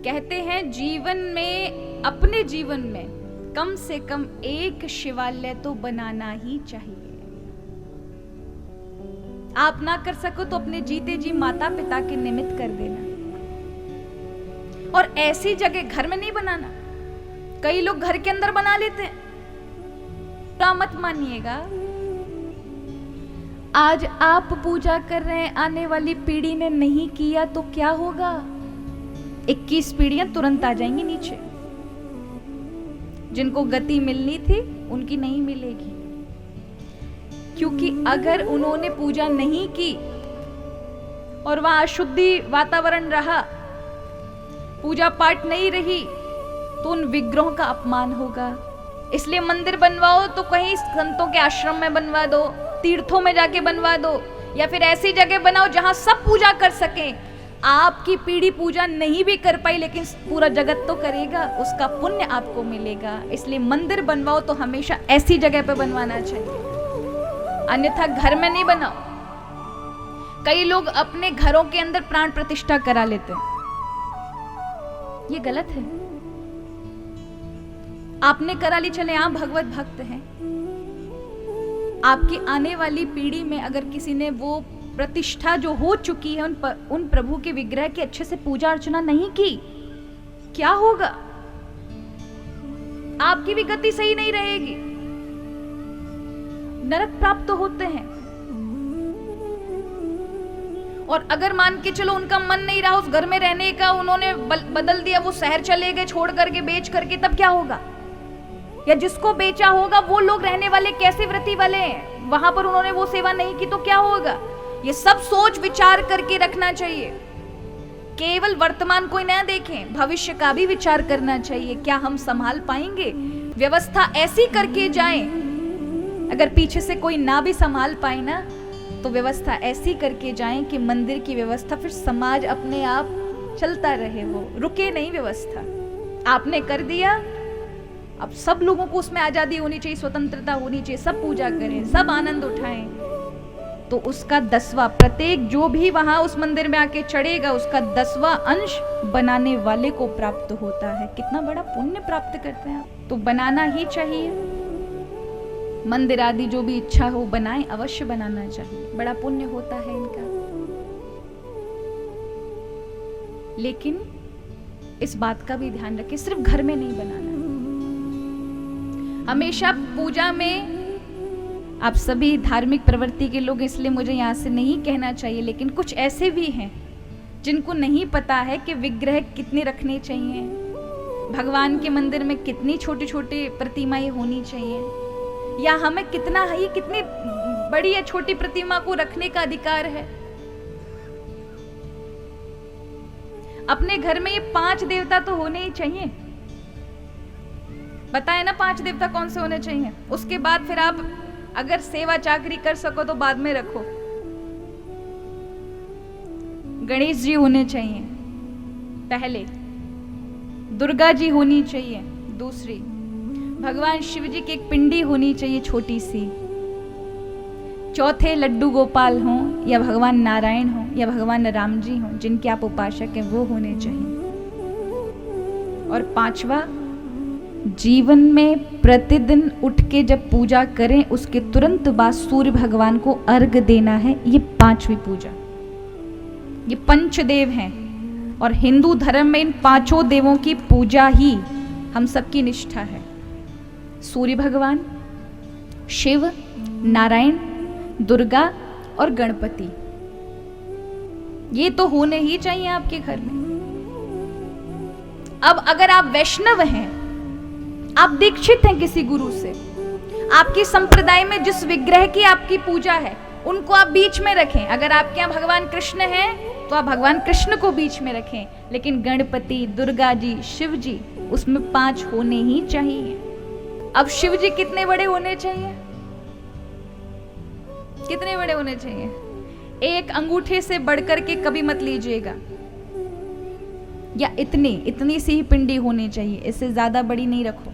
कहते हैं जीवन में, अपने जीवन में कम से कम एक शिवालय तो बनाना ही चाहिए। आप ना कर सको तो अपने जीते जी माता पिता के निमित्त कर देना। और ऐसी जगह घर में नहीं बनाना। कई लोग घर के अंदर बना लेते हैं, तो मत मानिएगा। आज आप पूजा कर रहे हैं, आने वाली पीढ़ी ने नहीं किया तो क्या होगा? 21 पीढ़ियां तुरंत आ जाएंगी नीचे। जिनको गति मिलनी थी उनकी नहीं मिलेगी, क्योंकि अगर उन्होंने पूजा नहीं की और वहां अशुद्धि वातावरण रहा, पूजा पाठ नहीं रही, तो उन विग्रहों का अपमान होगा। इसलिए मंदिर बनवाओ तो कहीं संतों के आश्रम में बनवा दो, तीर्थों में जाके बनवा दो, या फिर ऐसी जगह बनाओ जहां सब पूजा कर सकें। आपकी पीढ़ी पूजा नहीं भी कर पाई, लेकिन पूरा जगत तो करेगा, उसका पुण्य आपको मिलेगा। इसलिए मंदिर बनवाओ तो हमेशा ऐसी जगह पे बनवाना चाहिए, अन्यथा घर में नहीं बनाओ। कई लोग अपने घरों के अंदर प्राण प्रतिष्ठा करा लेते हैं, ये गलत है। आपने करा ली, चले आप भगवत भक्त हैं, आपकी आने वाली पीढ़ी में अगर किसी ने वो प्रतिष्ठा जो हो चुकी है उन प्रभु के विग्रह की अच्छे से पूजा अर्चना नहीं की, क्या होगा? आपकी भी गति सही नहीं रहेगी, नरक प्राप्त तो होते हैं। और अगर मान के चलो उनका मन नहीं रहा उस घर में रहने का, उन्होंने बदल दिया, वो शहर चले गए छोड़ करके, बेच करके, तब क्या होगा? या जिसको बेचा होगा वो लोग रहने वाले कैसे व्रती वाले हैं, वहां पर उन्होंने वो सेवा नहीं की तो क्या होगा? ये सब सोच विचार करके रखना चाहिए। केवल वर्तमान को न देखें, भविष्य का भी विचार करना चाहिए। क्या हम संभाल पाएंगे? व्यवस्था ऐसी करके जाएं, अगर पीछे से कोई ना भी संभाल पाए ना, तो व्यवस्था ऐसी करके जाएं कि मंदिर की व्यवस्था, फिर समाज अपने आप चलता रहे, वो रुके नहीं व्यवस्था। आपने कर दिया, अब सब लोगों को उसमें आजादी होनी चाहिए, स्वतंत्रता होनी चाहिए, सब पूजा करें, सब आनंद उठाएं, तो उसका 10वां, प्रत्येक जो भी वहां उस मंदिर में आके चढ़ेगा, उसका 10वां अंश बनाने वाले को प्राप्त होता है। कितना बड़ा पुण्य प्राप्त करते हैं आप। तो बनाना ही चाहिए, मंदिर आदि जो भी इच्छा हो बनाएं, अवश्य बनाना चाहिए, बड़ा पुण्य होता है इनका। लेकिन इस बात का भी ध्यान रखें, सिर्फ घर में नहीं बनाना। हमेशा पूजा में आप सभी धार्मिक प्रवृत्ति के लोग, इसलिए मुझे यहाँ से नहीं कहना चाहिए, लेकिन कुछ ऐसे भी हैं जिनको नहीं पता है कि विग्रह कितने रखने चाहिए, भगवान के मंदिर में कितनी छोटी छोटी प्रतिमाएं होनी चाहिए, या हमें कितना ही कितनी बड़ी या छोटी प्रतिमा को रखने का अधिकार है। अपने घर में ये 5 देवता तो होने ही चाहिए। बताए ना 5 देवता कौन से होने चाहिए। उसके बाद फिर आप अगर सेवा चाकरी कर सको तो बाद में रखो। गणेश जी होने चाहिए पहले, दुर्गा जी होनी चाहिए दूसरी, भगवान शिव जी की एक पिंडी होनी चाहिए छोटी सी, चौथे लड्डू गोपाल हों, या भगवान नारायण हों, या भगवान राम जी हों, जिनके आप उपासक हैं, वो होने चाहिए। और 5वां, जीवन में प्रतिदिन उठ के जब पूजा करें, उसके तुरंत बाद सूर्य भगवान को अर्घ देना है। ये 5वीं पूजा। ये पंचदेव हैं और हिंदू धर्म में इन 5 देवों की पूजा ही हम सबकी निष्ठा है। सूर्य भगवान, शिव, नारायण, दुर्गा और गणपति, ये तो होने ही चाहिए आपके घर में। अब अगर आप वैष्णव हैं, आप दीक्षित हैं किसी गुरु से, आपकी संप्रदाय में जिस विग्रह की आपकी पूजा है उनको आप बीच में रखें। अगर आपके यहाँ भगवान कृष्ण हैं तो आप भगवान कृष्ण को बीच में रखें, लेकिन गणपति, दुर्गा जी, शिव जी, उसमें 5 होने ही चाहिए। अब शिव जी कितने बड़े होने चाहिए? कितने बड़े होने चाहिए? एक अंगूठे से बढ़कर के कभी मत लीजिएगा, या इतनी सी ही पिंडी होनी चाहिए, इससे ज्यादा बड़ी नहीं रखो।